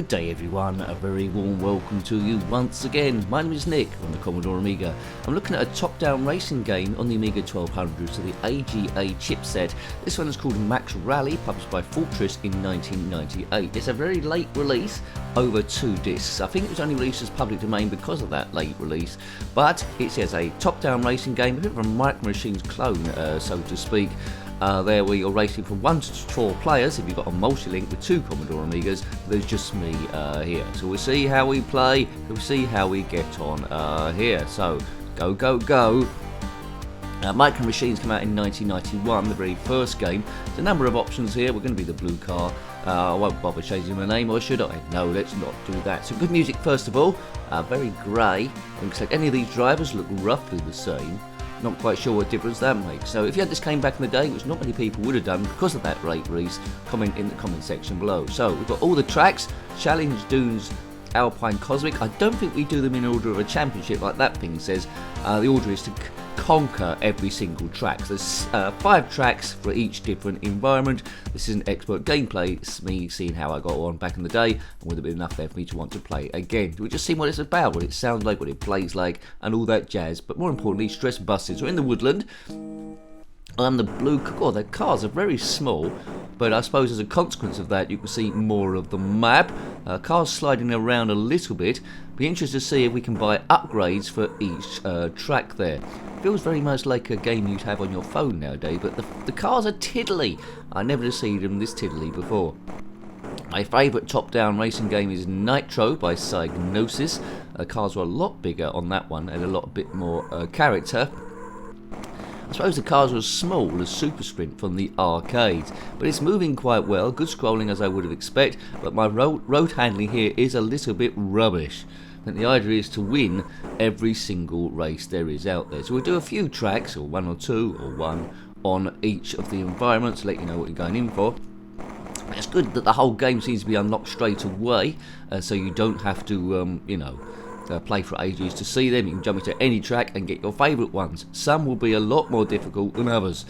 Good day everyone, a very warm welcome to you once again. My name is Nick on the Commodore Amiga. I'm looking at a top-down racing game on the Amiga 1200 to the AGA chipset. This one is called Max Rally, published by Fortress in 1998. It's a very late release, over 2 discs. I think it was only released as public domain because of that late release, but it says a top-down racing game, a bit of a Micro Machines clone, so to speak. There where you're racing from 1 to 4 players. If you've got a multi-link with 2 Commodore Amigas, there's just me here. So we'll see how we play, we'll see how we get on here. So, go. Micro Machines came out in 1991, the very first game. There's a number of options here. We're going to be the blue car. I won't bother changing my name, or should I? No, let's not do that. So good music first of all, very grey. Looks like any of these drivers look roughly the same. Not quite sure what difference that makes. So if you had this game back in the day, which not many people would have done because of that late release, comment in the comment section below. So we've got all the tracks: Challenge, Dunes, Alpine, Cosmic. I don't think we do them in order of a championship like that thing says. The order is to conquer every single track. So there's 5 tracks for each different environment. This isn't expert gameplay, it's me seeing how I got on back in the day, and would have been enough there for me to want to play again. We just see what it's about, what it sounds like, what it plays like, and all that jazz. But more importantly, stress buses. We're in the Woodland. The blue, oh, the cars are very small, but I suppose as a consequence of that you can see more of the map. Cars sliding around a little bit. Be interested to see if we can buy upgrades for each track there. Feels very much like a game you'd have on your phone nowadays, but the cars are tiddly. I never seen them this tiddly before. My favourite top-down racing game is Nitro by Psygnosis. Cars were a lot bigger on that one and a lot bit more character. I suppose the cars were as small as Super Sprint from the arcades, but it's moving quite well, good scrolling as I would have expected, but my road handling here is a little bit rubbish. And the idea is to win every single race there is out there. So we'll do a few tracks, or 1 or 2, or 1 on each of the environments to let you know what you're going in for. It's good that the whole game seems to be unlocked straight away, so you don't have to, play for ages to see them. You can jump into any track and get your favourite ones. Some will be a lot more difficult than others.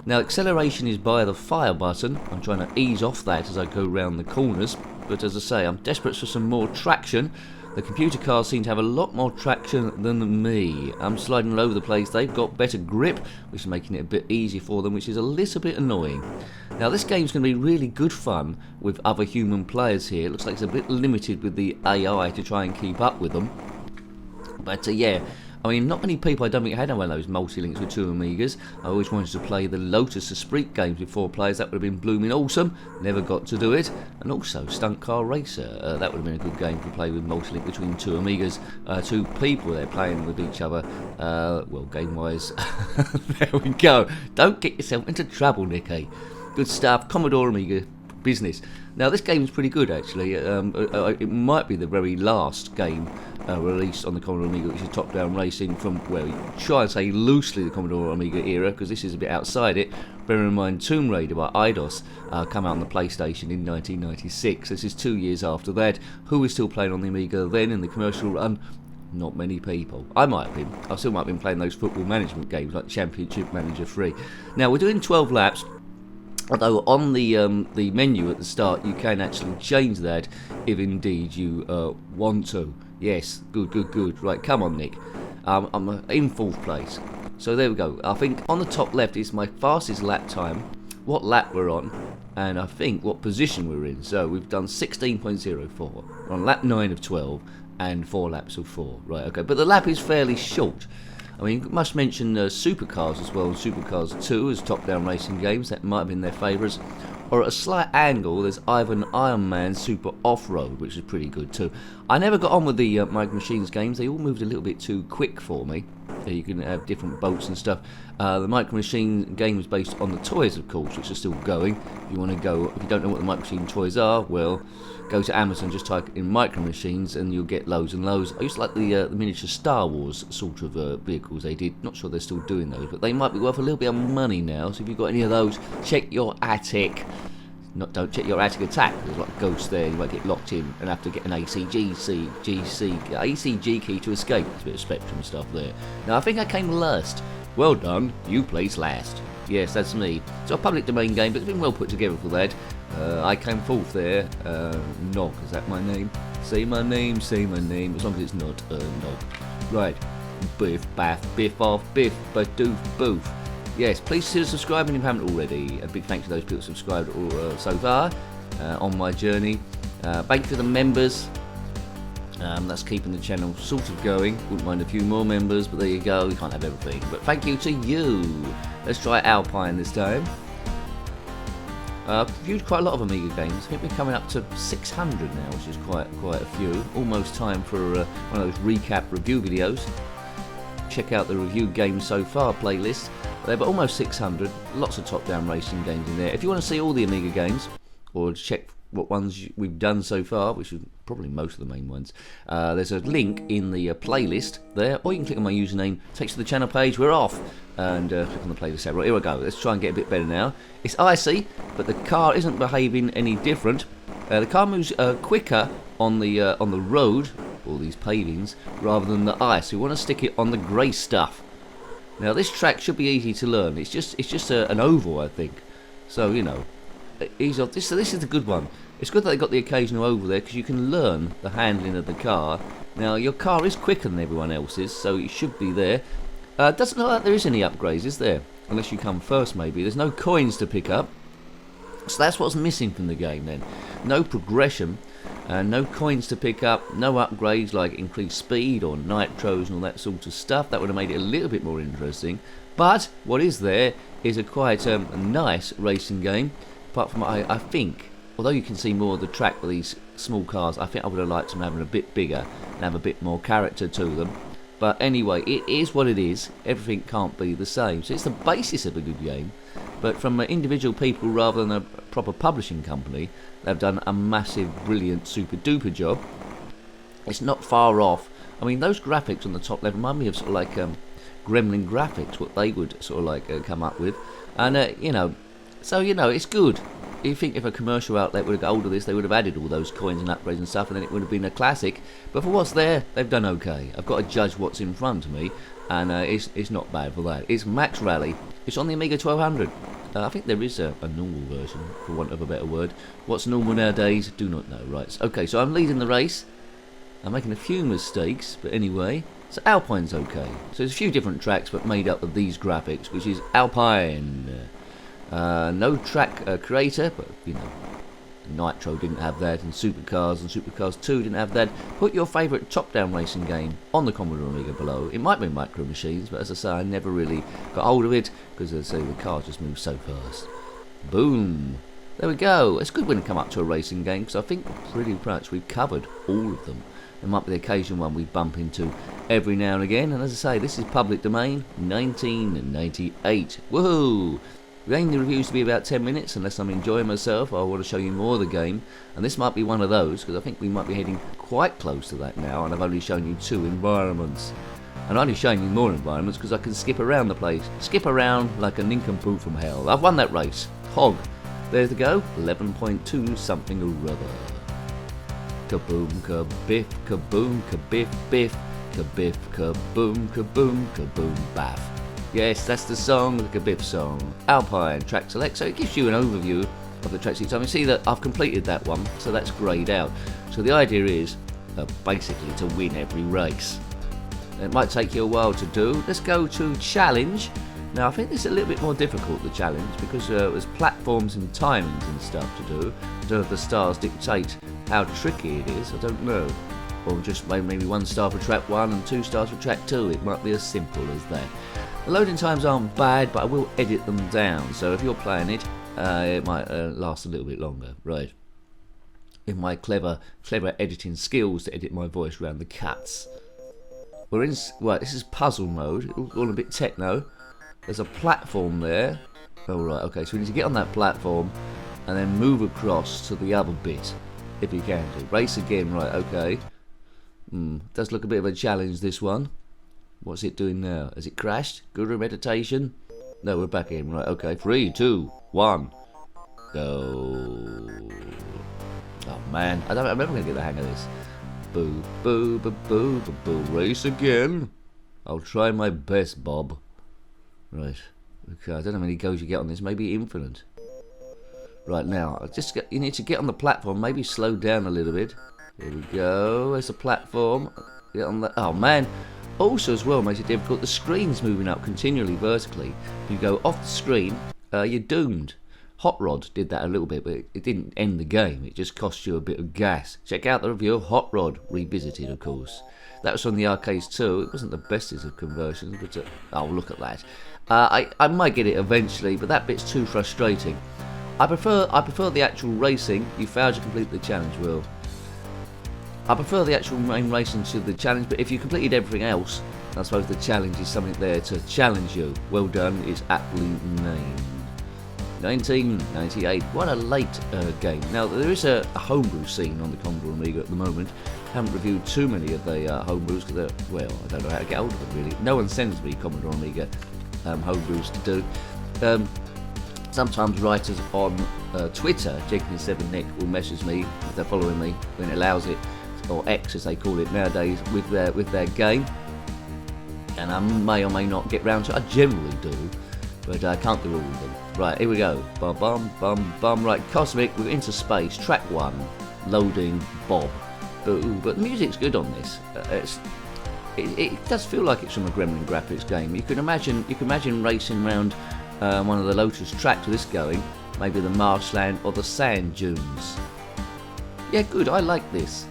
Now, acceleration is by the fire button. I'm trying to ease off that as I go round the corners, but as I say, I'm desperate for some more traction. The computer cars seem to have a lot more traction than me. I'm sliding all over the place. They've got better grip, which is making it a bit easier for them, which is a little bit annoying. Now, this game's going to be really good fun with other human players here. It looks like it's a bit limited with the AI to try and keep up with them. But yeah, I mean, not many people, I don't think, had one of those multi-links with 2 Amigas. I always wanted to play the Lotus Esprit games with 4 players. That would have been blooming awesome. Never got to do it. And also Stunt Car Racer. That would have been a good game to play with multi-link between 2 Amigas. 2 people there playing with each other. Well, game-wise, there we go. Don't get yourself into trouble, Nicky. Good stuff. Commodore Amiga business. Now, this game is pretty good, actually. It might be the very last game released on the Commodore Amiga, which is top-down racing from, well, you try and say loosely the Commodore Amiga era, because this is a bit outside it. Bearing in mind Tomb Raider by Eidos come out on the PlayStation in 1996. This is 2 years after that. Who was still playing on the Amiga then in the commercial run? Not many people. I might have been. I still might have been playing those football management games like Championship Manager 3. Now, we're doing 12 laps. Although on the menu at the start you can actually change that if indeed you want to. Yes, good. Right, come on, Nick. I'm in 4th place. So there we go. I think on the top left is my fastest lap time, what lap we're on, and I think what position we're in. So we've done 16.04. We're on lap 9 of 12 and 4 laps of 4. Right, okay. But the lap is fairly short. I mean, must mention Supercars as well. Supercars 2 as top-down racing games. That might have been their favourites. Or at a slight angle, there's Ivan Iron Man Super Off-Road, which is pretty good too. I never got on with the Micro Machines games. They all moved a little bit too quick for me. You can have different boats and stuff. The Micro Machine game is based on the toys, of course, which are still going. If you want to go, if you don't know what the Micro Machine toys are, well, go to Amazon, just type in Micro Machines, and you'll get loads and loads. I used to like the miniature Star Wars sort of vehicles they did. Not sure they're still doing those, but they might be worth a little bit of money now. So if you've got any of those, check your attic. Don't check your attic attack. There's like a ghost there. You might get locked in and have to get an ACG key to escape. There's a bit of Spectrum stuff there. Now, I think I came last. Well done. You placed last. Yes, that's me. It's a public domain game, but it's been well put together for that. I came fourth there. Nog, is that my name? Say my name, say my name, as long as it's not Nog. Right. Biff, baff, biff off, biff, badoof, boof. Yes, please consider subscribing if you haven't already. A big thank you to those people who subscribed so far on my journey. Thank you to the members. That's keeping the channel sort of going. Wouldn't mind a few more members, but there you go. We can't have everything. But thank you to you. Let's try Alpine this time. I've reviewed quite a lot of Amiga games. I think we're coming up to 600 now, which is quite a few. Almost time for one of those recap review videos. Check out the reviewed games so far playlist. But almost 600. Lots of top-down racing games in there. If you want to see all the Amiga games, or check what ones we've done so far, which is probably most of the main ones, there's a link in the playlist there, or you can click on my username, takes you to the channel page. We're off, and click on the playlist tab. Right, here we go. Let's try and get a bit better now. It's icy, but the car isn't behaving any different. The car moves quicker on the road, all these pavings, rather than the ice. We want to stick it on the grey stuff. Now this track should be easy to learn. It's just an oval, I think. So you know, this is the good one. It's good that they got the occasional oval there, because you can learn the handling of the car. Now your car is quicker than everyone else's, so it should be there. Doesn't look like there is any upgrades, is there? Unless you come first, maybe. There's no coins to pick up, so that's what's missing from the game then. No progression, no coins to pick up, no upgrades like increased speed or nitros and all that sort of stuff. That would have made it a little bit more interesting. But what is there is a quite nice racing game. Apart from, I think, although you can see more of the track with these small cars, I think I would have liked them having a bit bigger and have a bit more character to them. But anyway, it is what it is. Everything can't be the same. So it's the basis of a good game. But from individual people rather than a proper publishing company, they've done a massive, brilliant, super duper job. It's not far off. I mean, those graphics on the top level remind me of sort of like Gremlin graphics, what they would sort of like come up with. And, you know, so, you know, it's good. You think if a commercial outlet would have got hold of this, they would have added all those coins and upgrades and stuff, and then it would have been a classic. But for what's there, they've done okay. I've got to judge what's in front of me, and it's not bad for that. It's Max Rally. It's on the Amiga 1200. I think there is a normal version, for want of a better word. What's normal nowadays? Do not know. Right. Okay, so I'm leading the race. I'm making a few mistakes, but anyway. So Alpine's okay. So there's a few different tracks, but made up of these graphics, which is Alpine. No track creator, but you know, Nitro didn't have that, and Supercars 2 didn't have that. Put your favourite top-down racing game on the Commodore Amiga below. It might be Micro Machines, but as I say, I never really got hold of it, because as I say, the car just moves so fast. Boom! There we go. It's good when you come up to a racing game, because I think pretty much we've covered all of them. There might be the occasional one we bump into every now and again, and as I say, this is public domain, 1998. Woohoo! We aim the reviews to be about 10 minutes, unless I'm enjoying myself. I want to show you more of the game, and this might be one of those, because I think we might be heading quite close to that now, and I've only shown you 2 environments. And I'm only showing you more environments because I can skip around the place. Skip around like a nincompoop from hell. I've won that race. Hog. There they go. 11.2 something or other. Kaboom, kabiff, kaboom, kabiff, biff. Kabiff, kaboom, kaboom, kaboom, baff. Yes, that's the song, the Kabiff song. Alpine, track select, so it gives you an overview of the tracks each time. You see that I've completed that one, so that's greyed out. So the idea is basically to win every race. It might take you a while to do. Let's go to challenge. Now I think this is a little bit more difficult, the challenge, because there's platforms and timings and stuff to do. I don't know if the stars dictate how tricky it is, I don't know. Or just maybe 1 star for track 1 and 2 stars for track 2. It might be as simple as that. The loading times aren't bad, but I will edit them down. So if you're playing it, it might last a little bit longer. Right. In my clever editing skills to edit my voice around the cuts. We're in. Right, this is puzzle mode. All a bit techno. There's a platform there. Oh right. Okay. So we need to get on that platform and then move across to the other bit, if you can do. Race again. Right. Okay. Does look a bit of a challenge, this one. What's it doing now? Has it crashed? Guru meditation? No, we're back in. Right, okay. 3, 2, 1. Go. Oh, man. I'm never going to get the hang of this. Boo, boo, boo, boo, boo, boo. Race again. I'll try my best, Bob. Right. Okay, I don't know how many goes you get on this. Maybe infinite. Right now, you need to get on the platform, maybe slow down a little bit. Here we go, there's a platform. Get on the, oh man. Also as well makes it difficult, the screen's moving up continually vertically. If you go off the screen, you're doomed. Hot Rod did that a little bit, but it didn't end the game. It just cost you a bit of gas. Check out the review of Hot Rod, revisited of course. That was from the arcades too. It wasn't the bestest of conversions, but oh, look at that. I might get it eventually, but that bit's too frustrating. I prefer the actual racing. You failed to complete the challenge, Will. I prefer the actual main racing to the challenge, but if you completed everything else, I suppose the challenge is something there to challenge you. Well done, it's aptly named. 1998, what a late game. Now there is a homebrew scene on the Commodore Amiga at the moment. Haven't reviewed too many of the homebrews because well, I don't know how to get hold of them really. No one sends me Commodore Amiga homebrews to do. Sometimes writers on Twitter, Jenkins7Nick, will message me if they're following me when it allows it, or X as they call it nowadays, with their game, and I may or may not get round to it. I generally do, but I can't do all of them. Right, here we go. Bum bum bum bum. Right, Cosmic, we're into space. Track 1, loading. Bob. Boo. But the music's good on this. It does feel like it's from a Gremlin graphics game. You can imagine racing around one of the Lotus tracks with this going, maybe the marshland or the sand dunes. Yeah, good. I like this.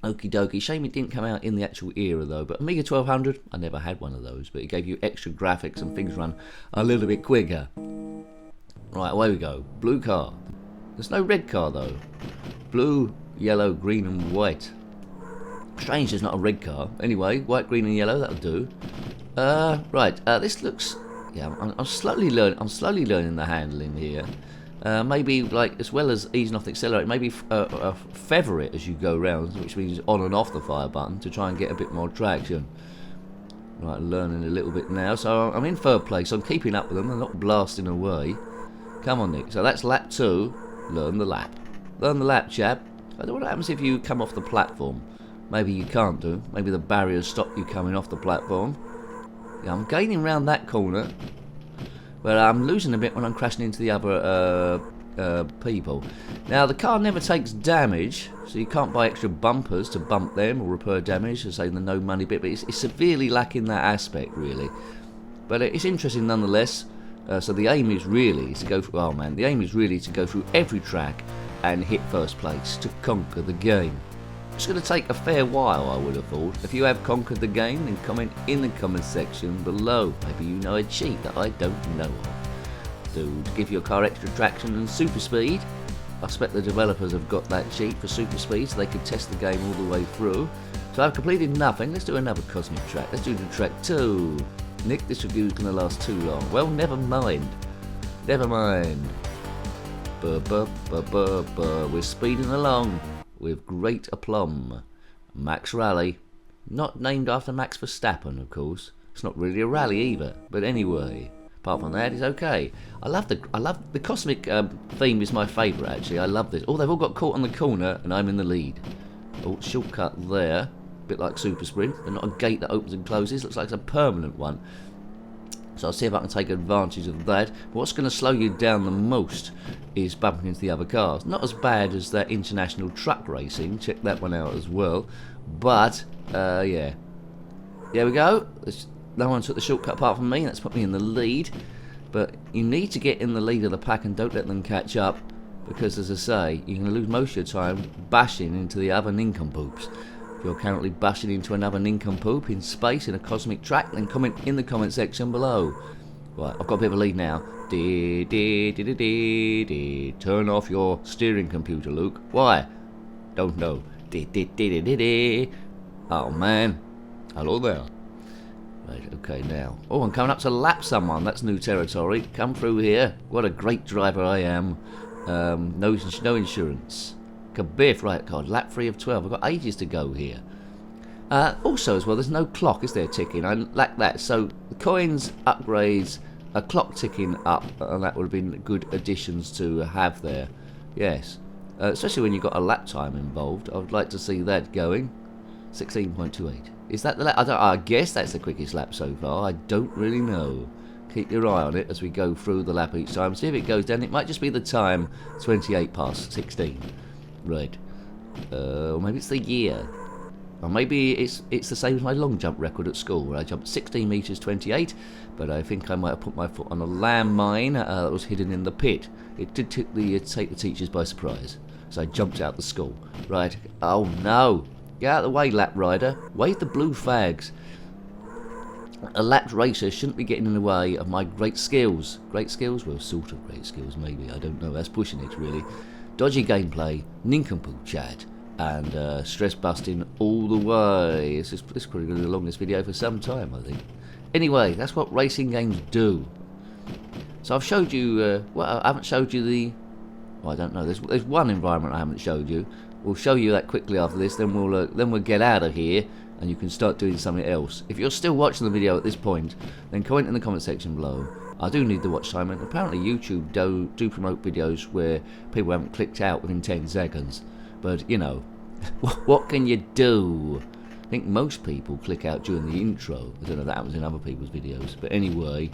Okie dokie. Shame it didn't come out in the actual era though. But Amiga 1200, I never had one of those, but it gave you extra graphics and things run a little bit quicker. Right, away we go. Blue car. There's no red car though. Blue, yellow, green and white. Strange there's not a red car. Anyway, white, green and yellow, that'll do. Right, this looks... Yeah, I'm slowly learning the handling here. Maybe, like, as well as easing off the accelerator, maybe feather it as you go round, which means on and off the fire button to try and get a bit more traction. Right, learning a little bit now. So I'm in third place. I'm keeping up with them. I'm not blasting away. Come on, Nick. So that's lap 2. Learn the lap. Learn the lap, chap. I don't know what happens if you come off the platform. Maybe you can't do. Maybe the barriers stop you coming off the platform. Yeah, I'm gaining round that corner, but I'm losing a bit when I'm crashing into the other people. Now, the car never takes damage, so you can't buy extra bumpers to bump them or repair damage, to say the no money bit, but it's severely lacking that aspect, really. But it's interesting nonetheless. So the aim is really to go through, oh man, the aim is really to go through every track and hit first place, to conquer the game. It's going to take a fair while, I would have thought. If you have conquered the game, then comment in the comment section below. Maybe you know a cheat that I don't know of. To give your car extra traction and super speed. I expect the developers have got that cheat for super speed so they can test the game all the way through. So I've completed nothing. Let's do another Cosmic track. Let's do the track 2. Nick, this review is going to last too long. Well, never mind. Never mind. We're speeding along with great aplomb. Max Rally. Not named after Max Verstappen, of course. It's not really a rally either. But anyway, apart from that, it's okay. I love the Cosmic theme is my favourite actually. I love this. Oh, they've all got caught on the corner and I'm in the lead. Oh, shortcut there. Bit like Super Sprint, but not a gate that opens and closes. Looks like it's a permanent one. So I'll see if I can take advantage of that. But what's going to slow you down the most is bumping into the other cars. Not as bad as that international truck racing. Check that one out as well. But, yeah. There we go. No one took the shortcut apart from me. That's put me in the lead. But you need to get in the lead of the pack and don't let them catch up. Because, as I say, you're going to lose most of your time bashing into the other nincompoops. If you're currently bashing into another nincompoop in space in a Cosmic track, then comment in the comment section below. Right, I've got a bit of a lead now. Turn off your steering computer, Luke. Why? Don't know. Oh man. Hello there. Right, okay now. Oh, I'm coming up to lap someone. That's new territory. Come through here. What a great driver I am. No insurance. Kabiff, right, God, lap 3 of 12. I've got ages to go here. Also, as well, there's no clock, is there, ticking? I lack that. So, the coins, upgrades, a clock ticking up, and that would have been good additions to have there. Yes. Especially when you've got a lap time involved. I would like to see that going. 16.28. Is that the lap? I guess that's the quickest lap so far. I don't really know. Keep your eye on it as we go through the lap each time. See if it goes down. It might just be the time, 28 past 16. Right. Or maybe it's the year. Or maybe it's the same as my long jump record at school, where I jumped 16 metres 28, but I think I might have put my foot on a landmine that was hidden in the pit. It did take the teachers by surprise, so I jumped out the school. Right. Oh no! Get out of the way, lap rider. Wave the blue flags. A lapped racer shouldn't be getting in the way of my great skills. Great skills? Well, sort of great skills, maybe. I don't know. That's pushing it, really. Dodgy gameplay, nincompoop chat, and stress busting all the way. This is probably going to be the longest video for some time, I think. Anyway, that's what racing games do. So I've showed you. Well, I haven't showed you the. Well, I don't know. There's one environment I haven't showed you. We'll show you that quickly after this. Then we'll get out of here, and you can start doing something else. If you're still watching the video at this point, then comment in the comment section below. I do need the watch time, and apparently YouTube do promote videos where people haven't clicked out within 10 seconds. But, you know, what can you do? I think most people click out during the intro. I don't know if that happens in other people's videos. But anyway,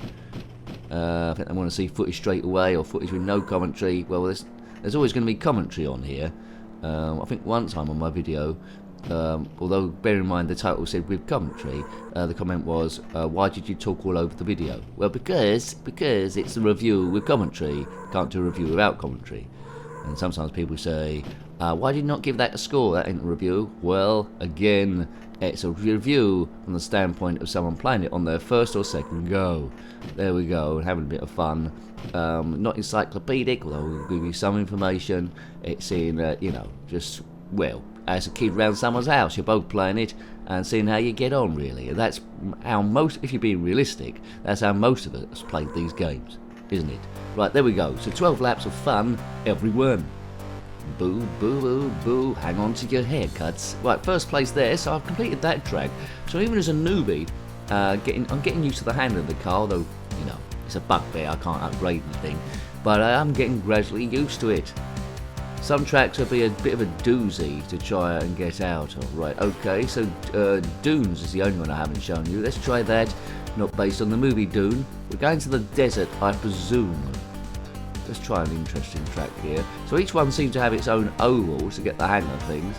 I think they want to see footage straight away, or footage with no commentary. Well, there's always going to be commentary on here. I think one time on my video, although bear in mind the title said with commentary, the comment was, why did you talk all over the video? Well, because it's a review with commentary. Can't do a review without commentary. And sometimes people say, why did you not give that a score? That ain't a review. Well, again, it's a review from the standpoint of someone playing it on their first or second go. There we go, having a bit of fun. Not encyclopedic, although we'll give you some information. It's in, you know, just, well, as a kid round someone's house, you're both playing it and seeing how you get on, really. And that's how most, if you're being realistic, that's how most of us played these games, isn't it? Right, there we go. So 12 laps of fun, everyone. Boo, boo, boo, boo. Hang on to your haircuts. Right, first place there, so I've completed that track. So even as a newbie, I'm getting used to the handling of the car, although, you know, it's a bugbear, I can't upgrade anything. But I'm getting gradually used to it. Some tracks will be a bit of a doozy to try and get out of. Right, okay, so Dunes is the only one I haven't shown you. Let's try that, not based on the movie Dune. We're going to the desert, I presume. Let's try an interesting track here. So each one seems to have its own oval to get the hang of things.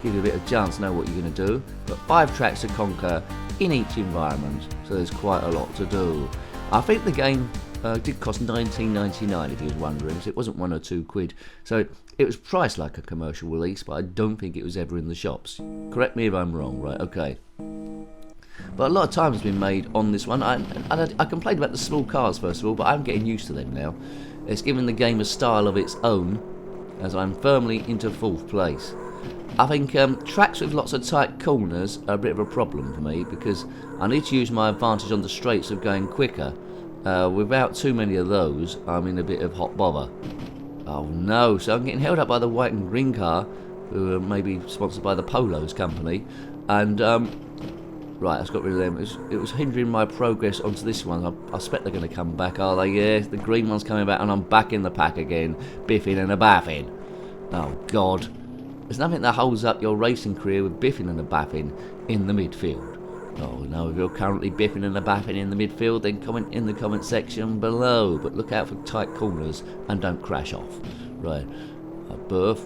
Give you a bit of chance to know what you're going to do. But 5 tracks to conquer in each environment, so there's quite a lot to do. I think the game did cost $19.99 if you was wondering, so it wasn't £1 or £2. So it was priced like a commercial release, but I don't think it was ever in the shops. Correct me if I'm wrong, right? Okay. But a lot of time has been made on this one. I complained about the small cars first of all, but I'm getting used to them now. It's given the game a style of its own, as I'm firmly into 4th place. I think tracks with lots of tight corners are a bit of a problem for me, because I need to use my advantage on the straights of going quicker. Without too many of those, I'm in a bit of hot bother. Oh no, so I'm getting held up by the white and green car, who are maybe sponsored by the Polo's company, and right, I've got rid of them. It was hindering my progress onto this one. I expect they're going to come back, are they? Yeah, the green one's coming back, and I'm back in the pack again, biffing and a baffing. Oh God, there's nothing that holds up your racing career with biffing and a baffing in the midfield. Oh no, if you're currently biffing and a baffing in the midfield, then comment in the comment section below. But look out for tight corners and don't crash off. Right, a buff.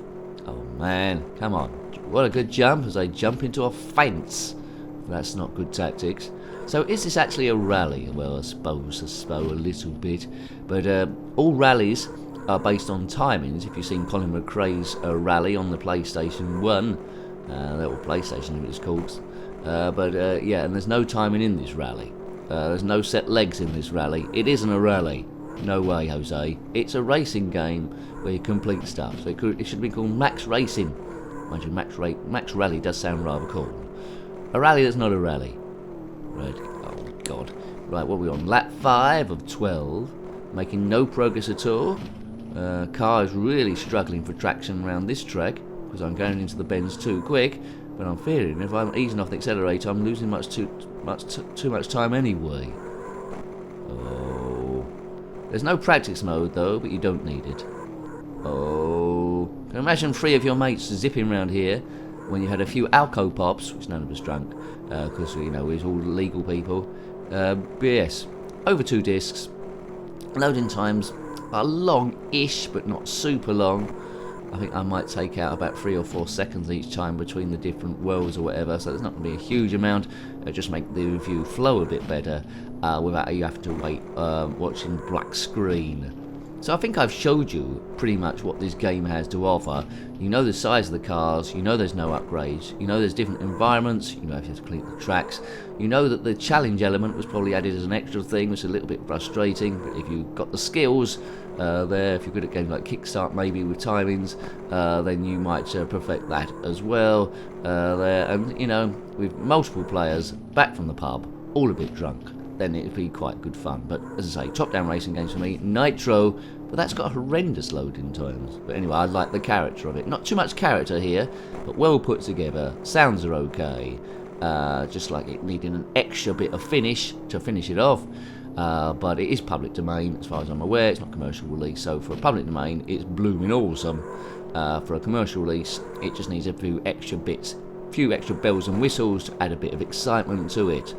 Oh man, come on. What a good jump as I jump into a fence. That's not good tactics. So is this actually a rally? Well, I suppose a little bit. But all rallies are based on timings. If you've seen Colin McRae's rally on the PlayStation 1, or PlayStation if it's called. Yeah, and there's no timing in this rally. There's no set legs in this rally. It isn't a rally. No way, Jose. It's a racing game where you complete stuff. So it should be called Max Racing. Mind you, Max Rally does sound rather cool. A rally that's not a rally. Right, oh God. Right, what are we on? Lap 5 of 12. Making no progress at all. Car is really struggling for traction around this track, because I'm going into the bends too quick. But I'm fearing if I'm easing off the accelerator, I'm losing too much time anyway. Oh. There's no practice mode though, but you don't need it. Oh. Can you imagine 3 of your mates zipping around here when you had a few alco pops, which none of us drank, because, you know, we're all legal people. But yes, over 2 discs. Loading times are long-ish, but not super long. I think I might take out about 3 or 4 seconds each time between the different worlds or whatever, so there's not going to be a huge amount. It'll just make the review flow a bit better without you having to wait watching black screen. So I think I've showed you pretty much what this game has to offer. You know the size of the cars, you know there's no upgrades, you know there's different environments, you know if you have to clean the tracks, you know that the challenge element was probably added as an extra thing, which is a little bit frustrating, but if you've got the skills there, if you're good at games like Kickstart maybe with timings, then you might perfect that as well there. And you know, with multiple players back from the pub, all a bit drunk, then it'd be quite good fun. But as I say, top-down racing games for me, Nitro, but that's got horrendous loading times. But anyway, I like the character of it. Not too much character here, but well put together. Sounds are okay. Just like it needing an extra bit of finish to finish it off. But it is public domain, as far as I'm aware. It's not commercial release, so for a public domain, it's blooming awesome. For a commercial release, it just needs a few extra bits, few extra bells and whistles to add a bit of excitement to it.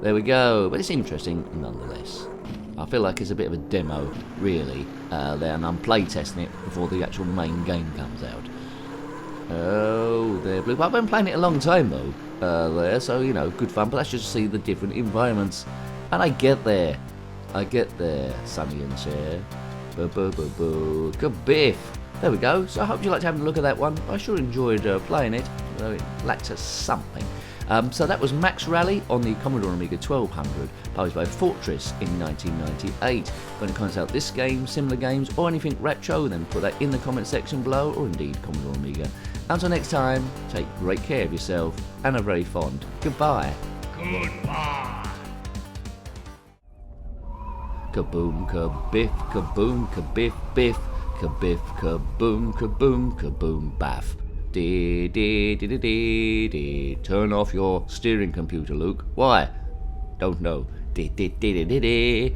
There we go, but it's interesting nonetheless. I feel like it's a bit of a demo, really, there, and I'm playtesting it before the actual main game comes out. Oh, there, Blue. I've been playing it a long time, though, there, so, you know, good fun, but let's just see the different environments. And I get there, Sonny and Cher. Boo-boo-boo-boo, kabiff. There we go, so I hope you liked having a look at that one. I sure enjoyed playing it, though it lacked something. So that was Max Rally on the Commodore Amiga 1200, published by Fortress in 1998. When it comes out this game, similar games, or anything retro, then put that in the comment section below, or indeed Commodore Amiga. Until next time, take great care of yourself, and a very fond goodbye. Goodbye. Kaboom, kabiff, kaboom, kabiff, biff, kabiff, kaboom, kaboom, kaboom, baff. Dee dee dee dee dee dee. Turn off your steering computer, Luke. Why? Don't know. Dee dee dee dee dee dee.